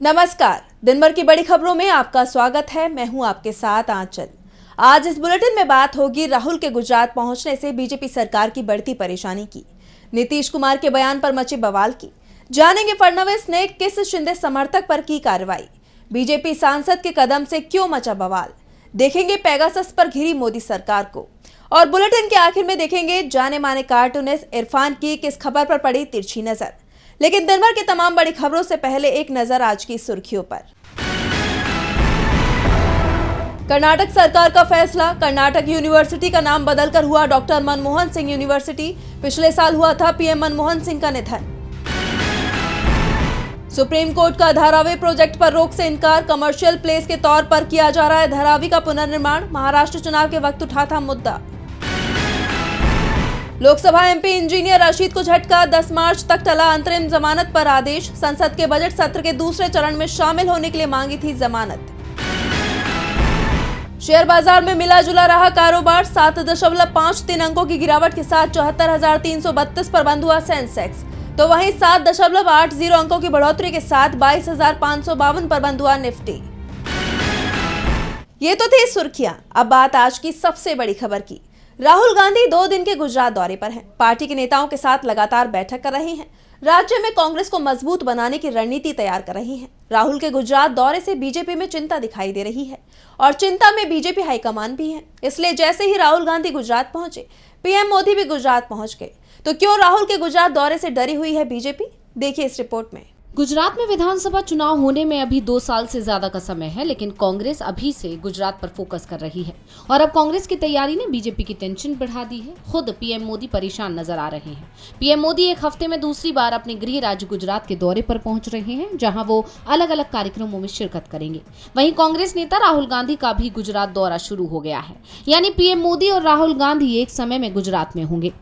नमस्कार, दिन भर की बड़ी खबरों में आपका स्वागत है। मैं हूं आपके साथ आंचल। आज इस बुलेटिन में बात होगी राहुल के गुजरात पहुंचने से बीजेपी सरकार की बढ़ती परेशानी की, नीतीश कुमार के बयान पर मचे बवाल की, जानेंगे फडणवीस ने किस शिंदे समर्थक पर की कार्रवाई, बीजेपी सांसद के कदम से क्यों मचा बवाल, देखेंगे पेगासस पर घिरी मोदी सरकार को, और बुलेटिन के आखिर में देखेंगे जाने माने कार्टूनिस्ट इरफान की किस खबर पर पड़ी तिरछी नजर। लेकिन दिन भर की तमाम बड़ी खबरों से पहले एक नजर आज की सुर्खियों पर। कर्नाटक सरकार का फैसला, कर्नाटक यूनिवर्सिटी का नाम बदलकर हुआ डॉक्टर मनमोहन सिंह यूनिवर्सिटी। पिछले साल हुआ था पीएम मनमोहन सिंह का निधन। सुप्रीम कोर्ट का धारावी प्रोजेक्ट पर रोक से इनकार, कमर्शियल प्लेस के तौर पर किया जा रहा है धारावी का पुनर्निर्माण। महाराष्ट्र चुनाव के वक्त उठा था मुद्दा। लोकसभा एमपी इंजीनियर रशीद को झटका, 10 मार्च तक टला अंतरिम जमानत पर आदेश। संसद के बजट सत्र के दूसरे चरण में शामिल होने के लिए मांगी थी जमानत। शेयर बाजार में मिला जुला रहा कारोबार, 7.53 अंकों की गिरावट के साथ 74,332 पर बंद हुआ सेंसेक्स, तो वहीं 7.80 अंकों की बढ़ोतरी के साथ 22,552 पर बंद हुआ निफ्टी। ये तो थी सुर्खियां। अब बात आज की सबसे बड़ी खबर की। राहुल गांधी 2 दिन के गुजरात दौरे पर हैं। पार्टी के नेताओं के साथ लगातार बैठक कर रहे हैं। राज्य में कांग्रेस को मजबूत बनाने की रणनीति तैयार कर रही हैं। राहुल के गुजरात दौरे से बीजेपी में चिंता दिखाई दे रही है और चिंता में बीजेपी हाईकमान भी है। इसलिए जैसे ही राहुल गांधी गुजरात पहुंचे, पीएम मोदी भी गुजरात पहुंच गए। तो क्यों राहुल के गुजरात दौरे से डरी हुई है बीजेपी, देखिए इस रिपोर्ट में। गुजरात में विधानसभा चुनाव होने में अभी 2 साल से ज्यादा का समय है, लेकिन कांग्रेस अभी से गुजरात पर फोकस कर रही है और अब कांग्रेस की तैयारी ने बीजेपी की टेंशन बढ़ा दी है। खुद पीएम मोदी परेशान नजर आ रहे हैं। पीएम मोदी एक हफ्ते में दूसरी बार अपने गृह राज्य गुजरात के दौरे पर पहुंच रहे हैं, जहां वो अलग अलग कार्यक्रमों में शिरकत करेंगे। वहीं कांग्रेस नेता राहुल गांधी का भी गुजरात दौरा शुरू हो गया है, यानी पीएम मोदी और राहुल गांधी एक समय में गुजरात में होंगे।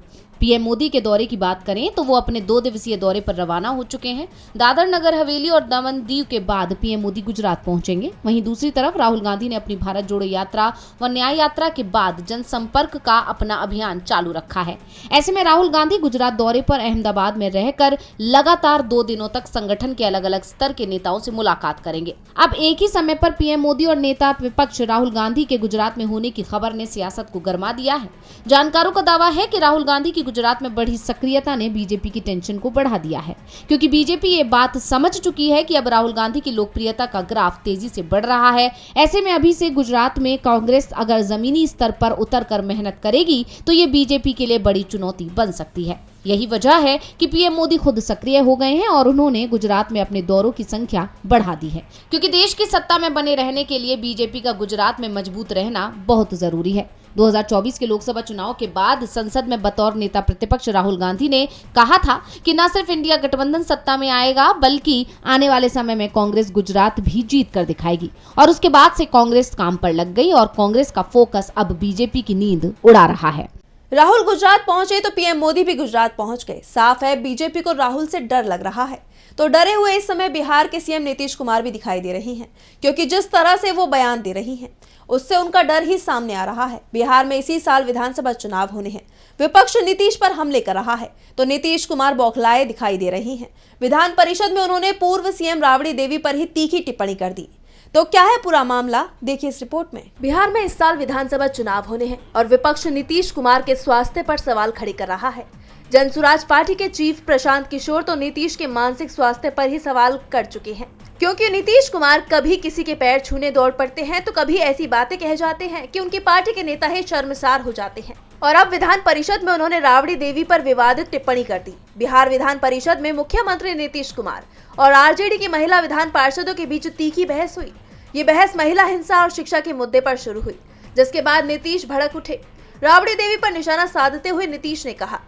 पीएम मोदी के दौरे की बात करें तो वो अपने 2 दिवसीय दौरे पर रवाना हो चुके हैं। दादर नगर हवेली और दमन दीव के बाद पीएम मोदी गुजरात पहुंचेंगे। वहीं दूसरी तरफ राहुल गांधी ने अपनी भारत जोड़ो यात्रा व न्याय यात्रा के बाद जनसंपर्क का अपना अभियान चालू रखा है। ऐसे में राहुल गांधी गुजरात दौरे पर अहमदाबाद में रहकर लगातार 2 दिनों तक संगठन के अलग अलग स्तर के नेताओं से मुलाकात करेंगे। अब एक ही समय पर पीएम मोदी और नेता विपक्ष राहुल गांधी के गुजरात में होने की खबर ने सियासत को गरमा दिया है। जानकारों का दावा है कि राहुल गांधी की गुजरात में बढ़ी सक्रियता ने बीजेपी की टेंशन को बढ़ा दिया है, क्योंकि बीजेपी ये बात समझ चुकी है कि अब राहुल गांधी की लोकप्रियता का ग्राफ तेजी से बढ़ रहा है। ऐसे में अभी से गुजरात में कांग्रेस अगर जमीनी स्तर पर उतरकर मेहनत करेगी तो ये बीजेपी के लिए बड़ी चुनौती बन सकती है। यही वजह है कि पीएम मोदी खुद सक्रिय हो गए हैं और उन्होंने गुजरात में अपने दौरों की संख्या बढ़ा दी है, क्योंकि देश की सत्ता में बने रहने के लिए बीजेपी का गुजरात में मजबूत रहना बहुत जरूरी है। 2024 के लोकसभा चुनाव के बाद संसद में बतौर नेता प्रतिपक्ष राहुल गांधी ने कहा था कि न सिर्फ इंडिया गठबंधन सत्ता में आएगा, बल्कि आने वाले समय में कांग्रेस गुजरात भी जीत कर दिखाएगी। और उसके बाद से कांग्रेस काम पर लग गई और कांग्रेस का फोकस अब बीजेपी की नींद उड़ा रहा है। राहुल गुजरात पहुंचे तो पीएम मोदी भी गुजरात पहुंच गए। साफ है बीजेपी को राहुल से डर लग रहा है। तो डरे हुए इस समय बिहार के सीएम नीतीश कुमार भी दिखाई दे रही हैं, क्योंकि जिस तरह से वो बयान दे रही हैं उससे उनका डर ही सामने आ रहा है। बिहार में इसी साल विधानसभा चुनाव होने हैं। विपक्ष नीतीश पर हमले कर रहा है तो नीतीश कुमार बौखलाए दिखाई दे रही हैं। विधान परिषद में उन्होंने पूर्व सीएम राबड़ी देवी पर ही तीखी टिप्पणी कर दी। तो क्या है पूरा मामला, देखिए इस रिपोर्ट में। बिहार में इस साल विधानसभा चुनाव होने हैं और विपक्ष नीतीश कुमार के स्वास्थ्य पर सवाल खड़े कर रहा है। जनसुराज पार्टी के चीफ प्रशांत किशोर तो नीतीश के मानसिक स्वास्थ्य पर ही सवाल कर चुके हैं, क्योंकि नीतीश कुमार कभी किसी के पैर छूने दौड़ पड़ते हैं तो कभी ऐसी बातें कह जाते हैं कि उनकी पार्टी के नेता ही शर्मसार हो जाते हैं। और अब विधान परिषद में उन्होंने राबड़ी देवी पर विवादित टिप्पणी कर दी। बिहार विधान परिषद में मुख्यमंत्री नीतीश कुमार और आरजेडी की महिला विधान पार्षदों के बीच तीखी बहस हुई। ये बहस महिला हिंसा और शिक्षा के मुद्दे पर शुरू हुई, जिसके बाद नीतीश भड़क उठे। राबड़ी देवी पर निशाना साधते हुए नीतीश ने कहा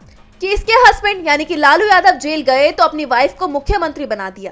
कि इसके हस्बैंड यानी कि लालू यादव जेल गए तो अपनी वाइफ को मुख्यमंत्री बना दिया।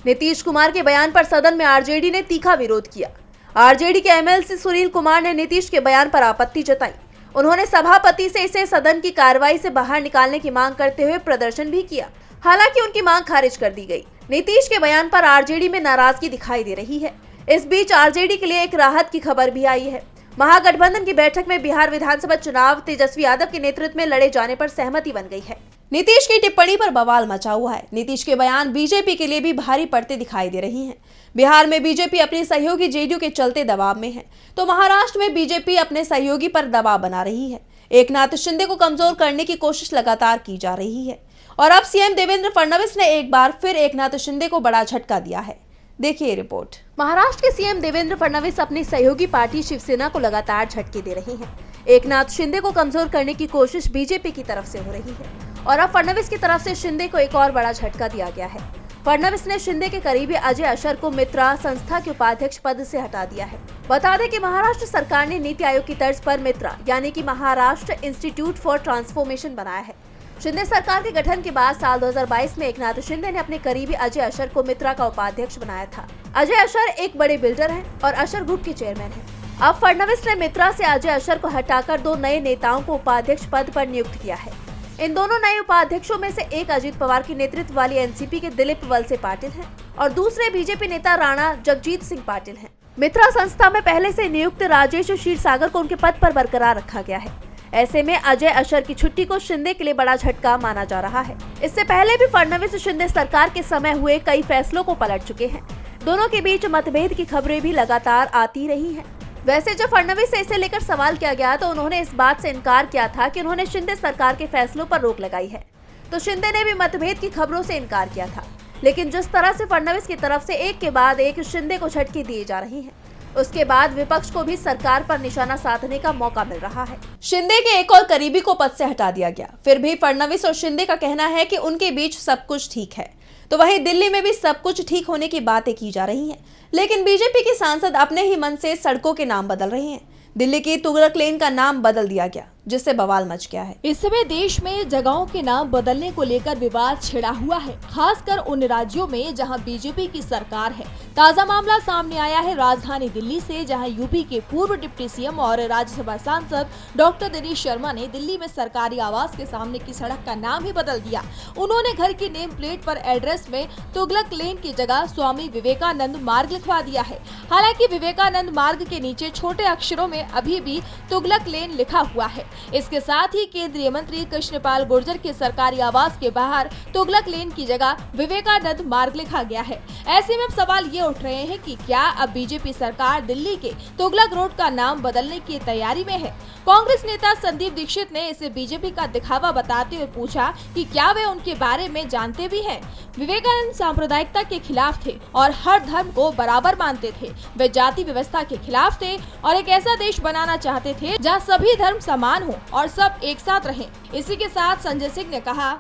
नीतीश कुमार के बयान पर सदन में आरजेडी ने तीखा विरोध किया। आरजेडी के एमएलसी सुनील कुमार ने नीतीश के बयान पर आपत्ति जताई। उन्होंने सभापति से इसे सदन की कार्रवाई से बाहर निकालने की मांग करते हुए प्रदर्शन भी किया। हालांकि उनकी मांग खारिज कर दी गई। नीतीश के बयान पर आरजेडी में नाराजगी दिखाई दे रही है। इस बीच आरजेडी के लिए एक राहत की खबर भी आई है। महागठबंधन की बैठक में बिहार विधानसभा चुनाव तेजस्वी यादव के नेतृत्व में लड़े जाने पर सहमति बन गई है। नीतीश की टिप्पणी पर बवाल मचा हुआ है। नीतीश के बयान बीजेपी के लिए भी भारी पड़ते दिखाई दे रही हैं। बिहार में बीजेपी अपनी सहयोगी जेडीयू के चलते दबाव में है, तो महाराष्ट्र में बीजेपी अपने सहयोगी पर दबाव बना रही है। एकनाथ शिंदे को कमजोर करने की कोशिश लगातार की जा रही है और अब सीएम देवेंद्र फडणवीस ने एक बार फिर एकनाथ शिंदे को बड़ा झटका दिया है। देखिए रिपोर्ट। महाराष्ट्र के सीएम देवेंद्र फडणवीस अपनी सहयोगी पार्टी शिवसेना को लगातार झटके दे रहे हैं। एकनाथ शिंदे को कमजोर करने की कोशिश बीजेपी की तरफ से हो रही है और अब फडणवीस की तरफ से शिंदे को एक और बड़ा झटका दिया गया है। फडणवीस ने शिंदे के करीबी अजय अशर को मित्रा संस्था के उपाध्यक्ष पद से हटा दिया है। बता दें कि महाराष्ट्र सरकार ने नीति आयोग की तर्ज पर मित्रा यानी कि महाराष्ट्र इंस्टीट्यूट फॉर ट्रांसफॉर्मेशन बनाया है। शिंदे सरकार के गठन के बाद साल 2022 में एकनाथ शिंदे ने अपने करीबी अजय अशर को मित्रा का उपाध्यक्ष बनाया था। अजय अशर एक बड़े बिल्डर हैं और अशर ग्रुप के चेयरमैन हैं। अब फडणवीस ने मित्रा से अजय अशर को हटाकर 2 नए नेताओं को उपाध्यक्ष पद पर नियुक्त किया है। इन दोनों नए उपाध्यक्षों में से एक अजित पवार के नेतृत्व वाली एनसीपी के दिलीप वलसे पाटिल हैं और दूसरे बीजेपी नेता राणा जगजीत सिंह पाटिल हैं। मित्रा संस्था में पहले से नियुक्त राजेश क्षीरसागर को उनके पद पर बरकरार रखा गया है। ऐसे में अजय अशर की छुट्टी को शिंदे के लिए बड़ा झटका माना जा रहा है। इससे पहले भी फडणवीस शिंदे सरकार के समय हुए कई फैसलों को पलट चुके हैं। दोनों के बीच मतभेद की खबरें भी लगातार आती रही हैं। वैसे जब फडणवीस से इसे लेकर सवाल किया गया तो उन्होंने इस बात से इनकार किया था कि उन्होंने शिंदे सरकार के फैसलों पर रोक लगाई है, तो शिंदे ने भी मतभेद की खबरों से इनकार किया था। लेकिन जिस तरह से फडणवीस की तरफ से एक के बाद एक शिंदे को झटके दिए जा रही हैं, उसके बाद विपक्ष को भी सरकार पर निशाना साधने का मौका मिल रहा है। शिंदे के एक और करीबी को पद से हटा दिया गया। फिर भी फडणवीस और शिंदे का कहना है कि उनके बीच सब कुछ ठीक है, तो वहीं दिल्ली में भी सब कुछ ठीक होने की बातें की जा रही हैं। लेकिन बीजेपी के सांसद अपने ही मन से सड़कों के नाम बदल रहे हैं। दिल्ली की तुगलक लेन का नाम बदल दिया गया, जिससे बवाल मच गया है। इस समय देश में जगहों के नाम बदलने को लेकर विवाद छिड़ा हुआ है, खासकर उन राज्यों में जहां बीजेपी की सरकार है। ताजा मामला सामने आया है राजधानी दिल्ली से, जहां यूपी के पूर्व डिप्टी सीएम और राज्यसभा सांसद डॉक्टर दिनेश शर्मा ने दिल्ली में सरकारी आवास के सामने की सड़क का नाम ही बदल दिया। उन्होंने घर की नेम प्लेट पर एड्रेस में तुगलक लेन की जगह स्वामी विवेकानंद मार्ग लिखवा दिया है। हालांकि विवेकानंद मार्ग के नीचे छोटे अक्षरों में अभी भी तुगलक लेन लिखा हुआ है। इसके साथ ही केंद्रीय मंत्री कृष्णपाल गुर्जर के सरकारी आवास के बाहर तुगलक लेन की जगह विवेकानंद मार्ग लिखा गया है। ऐसे में अब सवाल ये उठ रहे हैं कि क्या अब बीजेपी सरकार दिल्ली के तुगलक रोड का नाम बदलने की तैयारी में है। कांग्रेस नेता संदीप दीक्षित ने इसे बीजेपी का दिखावा बताते हुए पूछा कि क्या वे उनके बारे में जानते भी हैं। विवेकानंद सांप्रदायिकता के खिलाफ थे और हर धर्म को बराबर मानते थे। वे जाति व्यवस्था के खिलाफ थे और एक ऐसा देश बनाना चाहते थे जहां सभी धर्म समान हो और सब एक साथ रहें। इसी के साथ संजय सिंह ने कहा,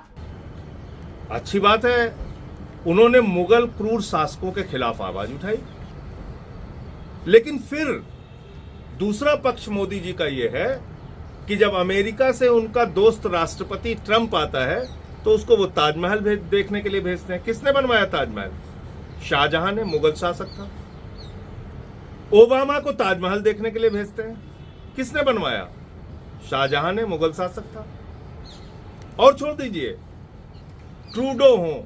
अच्छी बात है, उन्होंने मुगल क्रूर शासकों के खिलाफ आवाज उठाई, लेकिन फिर दूसरा पक्ष मोदी जी का यह है कि जब अमेरिका से उनका दोस्त राष्ट्रपति ट्रंप आता है तो उसको वो ताजमहल देखने के लिए भेजते हैं। किसने बनवाया ताजमहल? शाहजहां ने, मुगल शासक था। ओबामा को ताजमहल देखने के लिए भेजते हैं। किसने बनवाया? शाहजहां ने, मुगल शासक था। और छोड़ दीजिए, ट्रूडो हो,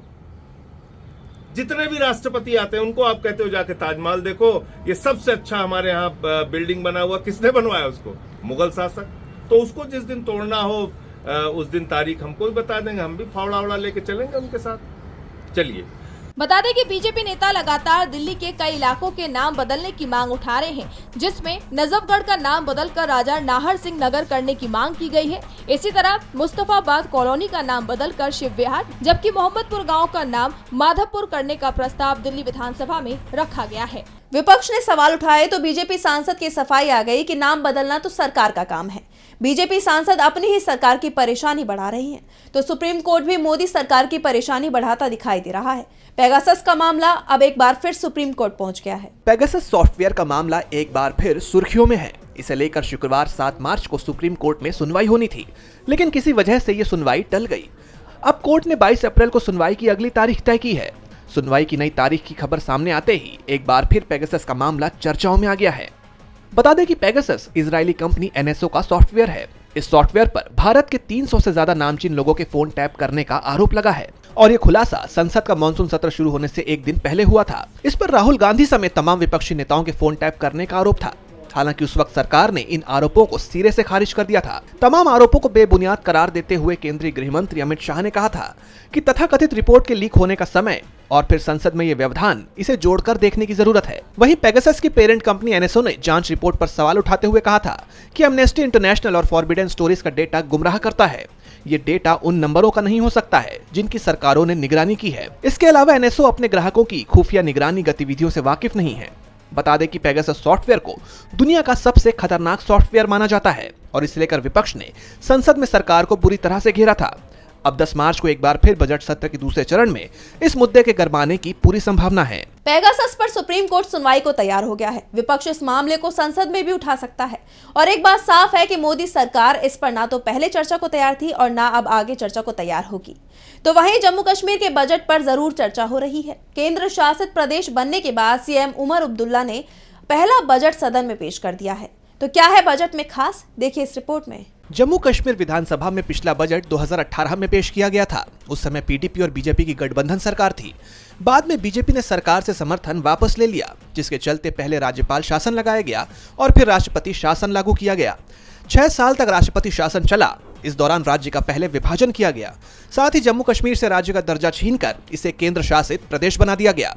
जितने भी राष्ट्रपति आते हैं उनको आप कहते हो जाके ताजमहल देखो, ये सबसे अच्छा हमारे यहाँ बिल्डिंग बना हुआ। किसने बनवाया उसको? मुगल शासक। तो उसको जिस दिन तोड़ना हो उस दिन तारीख हमको भी बता देंगे, हम भी फावड़ा उड़ा लेके चलेंगे उनके साथ। चलिए। बता दें कि बीजेपी नेता लगातार दिल्ली के कई इलाकों के नाम बदलने की मांग उठा रहे हैं, जिसमें नजफगढ़ का नाम बदलकर राजा नाहर सिंह नगर करने की मांग की गई है। इसी तरह मुस्तफाबाद कॉलोनी का नाम बदलकर शिव विहार, जबकि मोहम्मदपुर गांव का नाम माधवपुर करने का प्रस्ताव दिल्ली विधानसभा में रखा गया है। विपक्ष ने सवाल उठाए तो बीजेपी सांसद की सफाई आ गई कि नाम बदलना तो सरकार का काम है। बीजेपी सांसद अपनी ही सरकार की परेशानी बढ़ा रही हैं, तो सुप्रीम कोर्ट भी मोदी सरकार की परेशानी बढ़ाता दिखाई दे रहा है। पेगासस का मामला अब एक बार फिर सुप्रीम कोर्ट पहुंच गया है। पेगासस सॉफ्टवेयर का मामला एक बार फिर सुर्खियों में है। इसे लेकर शुक्रवार 7 मार्च को सुप्रीम कोर्ट में सुनवाई होनी थी, लेकिन किसी वजह से ये सुनवाई टल गई। अब कोर्ट ने 22 अप्रैल को सुनवाई की अगली तारीख तय की है। सुनवाई की नई तारीख की खबर सामने आते ही एक बार फिर पेगासस का मामला चर्चाओं में आ गया है। बता दें कि पेगासस इजरायली कंपनी NSO का सॉफ्टवेयर है। इस सॉफ्टवेयर पर भारत के 300 से ज्यादा नामचीन लोगों के फोन टैप करने का आरोप लगा है और ये खुलासा संसद का मानसून सत्र शुरू होने से एक दिन पहले हुआ था। इस पर राहुल गांधी समेत तमाम विपक्षी नेताओं के फोन टैप करने का आरोप था। हालांकि उस वक्त सरकार ने इन आरोपों को सिरे से खारिज कर दिया था। तमाम आरोपों को बेबुनियाद करार देते हुए केंद्रीय गृह मंत्री अमित शाह ने कहा था कि तथाकथित रिपोर्ट के लीक होने का समय और फिर संसद में ये व्यवधान, इसे जोड़कर देखने की जरूरत है। वहीं पेगासस की पेरेंट कंपनी एनएसओ ने जांच रिपोर्ट पर सवाल उठाते हुए कहा था कि एमनेस्टी इंटरनेशनल और फॉरबिडन स्टोरीज का डेटा गुमराह करता है। ये डेटा उन नंबरों का नहीं हो सकता है जिनकी सरकारों ने निगरानी की है। इसके अलावा एनएसओ अपने ग्राहकों की खुफिया निगरानी गतिविधियों से वाकिफ नहीं है। बता दें कि पेगासस सॉफ्टवेयर को दुनिया का सबसे खतरनाक सॉफ्टवेयर माना जाता है और इसे लेकर विपक्ष ने संसद में सरकार को बुरी तरह से घेरा था। अब 10 मार्च को एक बार फिर बजट सत्र के दूसरे चरण में इस मुद्दे के गरमाने की पूरी संभावना है। पेगासस पर सुप्रीम कोर्ट सुनवाई को तैयार हो गया है। विपक्ष इस मामले को संसद में भी उठा सकता है और एक बात साफ है कि मोदी सरकार इस पर ना तो पहले चर्चा को तैयार थी और ना अब आगे चर्चा को तैयार होगी। तो वहीं जम्मू कश्मीर के बजट पर जरूर चर्चा हो रही है। केंद्र शासित प्रदेश बनने के बाद सीएम उमर अब्दुल्ला ने पहला बजट सदन में पेश कर दिया है। तो क्या है बजट में खास, देखिए इस रिपोर्ट में। जम्मू कश्मीर विधानसभा में पिछला बजट 2018 में पेश किया गया था। उस समय पीडीपी और बीजेपी की गठबंधन सरकार थी। बाद में बीजेपी ने सरकार से समर्थन वापस ले लिया, जिसके चलते पहले राज्यपाल शासन लगाया गया और फिर राष्ट्रपति शासन लागू किया गया। 6 साल तक राष्ट्रपति शासन चला। इस दौरान राज्य का पहले विभाजन किया गया। साथ ही जम्मू कश्मीर से राज्य का दर्जा छीनकर इसे केंद्र शासित प्रदेश बना दिया गया।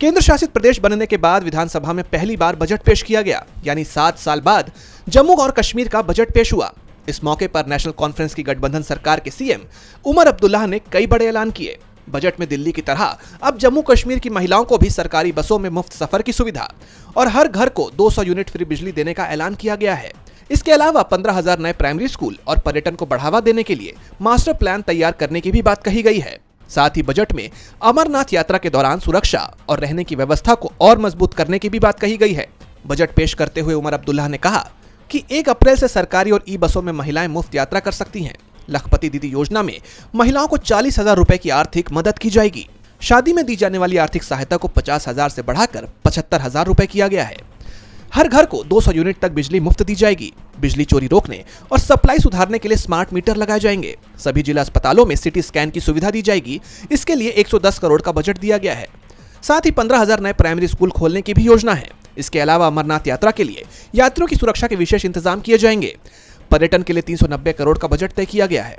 केंद्र शासित प्रदेश बनने के बाद विधानसभा में पहली बार बजट पेश किया गया, यानी 7 साल बाद जम्मू और कश्मीर का बजट पेश हुआ। इस मौके पर नेशनल कॉन्फ्रेंस की गठबंधन सरकार के सीएम उमर अब्दुल्ला ने कई बड़े ऐलान किए। बजट में दिल्ली की तरह अब जम्मू कश्मीर की महिलाओं को भी सरकारी बसों में मुफ्त सफर की सुविधा और हर घर को 200 यूनिट फ्री बिजली देने का ऐलान किया गया है। इसके अलावा 15,000 नए प्राइमरी स्कूल और पर्यटन को बढ़ावा देने के लिए मास्टर प्लान तैयार करने की भी बात कही गई है। साथ ही बजट में अमरनाथ यात्रा के दौरान सुरक्षा और रहने की व्यवस्था को और मजबूत करने की भी बात कही गई है। बजट पेश करते हुए उमर अब्दुल्ला ने कहा कि 1 अप्रैल से सरकारी और ई बसों में महिलाएं मुफ्त यात्रा कर सकती हैं। लखपति दीदी योजना में महिलाओं को 40,000 रुपए की आर्थिक मदद की जाएगी। शादी में दी जाने वाली आर्थिक सहायता को 50,000 से बढ़ाकर 75,000 रुपए किया गया है। हर घर को 200 यूनिट तक बिजली मुफ्त दी जाएगी। बिजली चोरी रोकने और सप्लाई सुधारने के लिए स्मार्ट मीटर लगाए जाएंगे। सभी जिला अस्पतालों में सिटी स्कैन की सुविधा दी जाएगी। इसके लिए 110 करोड़ का बजट दिया गया है। साथ ही 15,000 नए प्राइमरी स्कूल खोलने की भी योजना है। इसके अलावा अमरनाथ यात्रा के लिए यात्रियों की सुरक्षा के विशेष इंतजाम किए जाएंगे। पर्यटन के लिए 390 करोड़ का बजट तय किया गया है।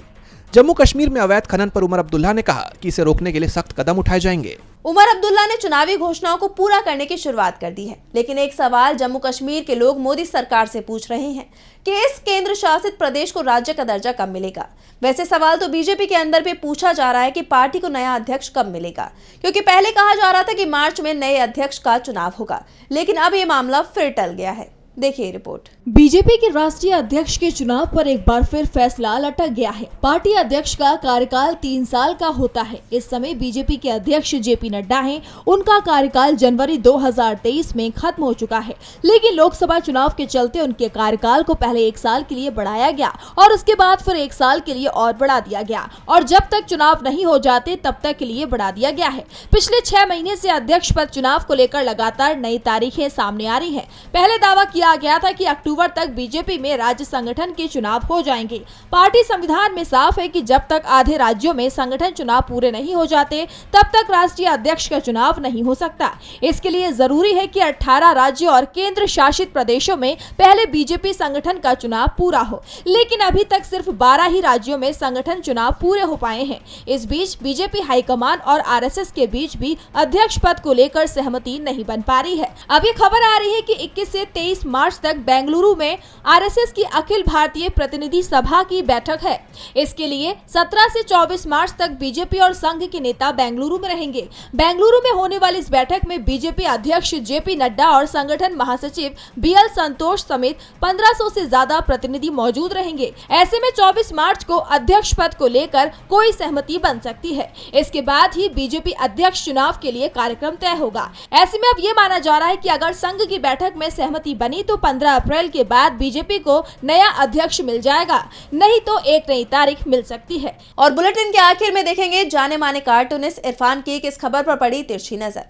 जम्मू कश्मीर में अवैध खनन पर उमर अब्दुल्ला ने कहा कि इसे रोकने के लिए सख्त कदम उठाए जाएंगे। उमर अब्दुल्ला ने चुनावी घोषणाओं को पूरा करने की शुरुआत कर दी है, लेकिन एक सवाल जम्मू कश्मीर के लोग मोदी सरकार से पूछ रहे हैं कि इस केंद्र शासित प्रदेश को राज्य का दर्जा कब मिलेगा। वैसे सवाल तो बीजेपी के अंदर भी पूछा जा रहा है कि पार्टी को नया अध्यक्ष कब मिलेगा, क्योंकि पहले कहा जा रहा था कि मार्च में नए अध्यक्ष का चुनाव होगा, लेकिन अब ये मामला फिर टल गया है। देखिए रिपोर्ट। बीजेपी के राष्ट्रीय अध्यक्ष के चुनाव पर एक बार फिर फैसला लटक गया है। पार्टी अध्यक्ष का कार्यकाल 3 साल का होता है। इस समय बीजेपी के अध्यक्ष जेपी नड्डा हैं। उनका कार्यकाल जनवरी 2023 में खत्म हो चुका है, लेकिन लोकसभा चुनाव के चलते उनके कार्यकाल को पहले 1 साल के लिए बढ़ाया गया और उसके बाद फिर 1 साल के लिए और बढ़ा दिया गया और जब तक चुनाव नहीं हो जाते तब तक के लिए बढ़ा दिया गया है। पिछले 6 महीने से अध्यक्ष पद चुनाव को लेकर लगातार नई तारीखें सामने आ रही है। पहले दावा किया गया था कि अक्टूबर तक बीजेपी में राज्य संगठन के चुनाव हो जाएंगे। पार्टी संविधान में साफ है कि जब तक आधे राज्यों में संगठन चुनाव पूरे नहीं हो जाते तब तक राष्ट्रीय अध्यक्ष का चुनाव नहीं हो सकता। इसके लिए जरूरी है कि 18 राज्यों और केंद्र शासित प्रदेशों में पहले बीजेपी संगठन का चुनाव पूरा हो, लेकिन अभी तक सिर्फ 12 ही राज्यों में संगठन चुनाव पूरे हो पाए हैं। इस बीच बीजेपी हाईकमान और आरएसएस के बीच भी अध्यक्ष पद को लेकर सहमति नहीं बन पा रही है। अब ये खबर आ रही है कि 21 से 23 मार्च तक बेंगलुरु में आरएसएस की अखिल भारतीय प्रतिनिधि सभा की बैठक है। इसके लिए 17 से 24 मार्च तक बीजेपी और संघ के नेता बेंगलुरु में रहेंगे। बेंगलुरु में होने वाली इस बैठक में बीजेपी अध्यक्ष जेपी नड्डा और संगठन महासचिव बीएल संतोष समेत 1500 से ज्यादा प्रतिनिधि मौजूद रहेंगे। ऐसे में 24 मार्च को अध्यक्ष पद को लेकर कोई सहमति बन सकती है। इसके बाद ही बीजेपी अध्यक्ष चुनाव के लिए कार्यक्रम तय होगा। ऐसे में अब ये माना जा रहा है कि अगर संघ की बैठक में सहमति बनी तो 15 अप्रैल के बाद बीजेपी को नया अध्यक्ष मिल जाएगा, नहीं तो एक नई तारीख मिल सकती है। और बुलेटिन के आखिर में देखेंगे जाने माने कार्टूनिस्ट इरफान की किस खबर पर पड़ी तिरछी नजर।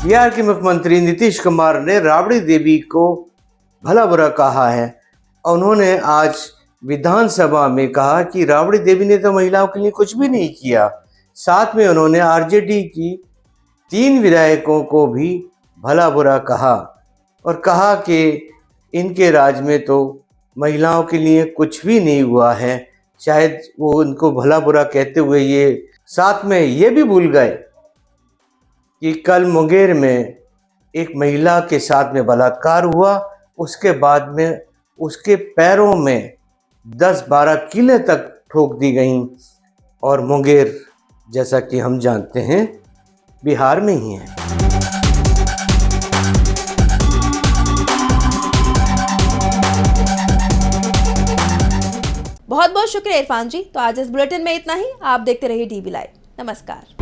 बिहार के मुख्यमंत्री नीतीश कुमार ने राबड़ी देवी को भला बुरा कहा है। उन्होंने आज विधानसभा में कहा कि राबड़ी देवी ने तो महिलाओं के लिए कुछ भी नहीं किया। साथ में उन्होंने आरजेडी की 3 विधायकों को भी भला बुरा कहा और कहा कि इनके राज में तो महिलाओं के लिए कुछ भी नहीं हुआ है। शायद वो उनको भला बुरा कहते हुए ये साथ में ये भी भूल गए कि कल मुंगेर में एक महिला के साथ में बलात्कार हुआ, उसके बाद में उसके पैरों में 10-12 कीलें तक ठोक दी गईं और मुंगेर जैसा कि हम जानते हैं बिहार में ही है। बहुत बहुत शुक्रिया इरफान जी। तो आज इस बुलेटिन में इतना ही। आप देखते रहिए DB लाइव। नमस्कार।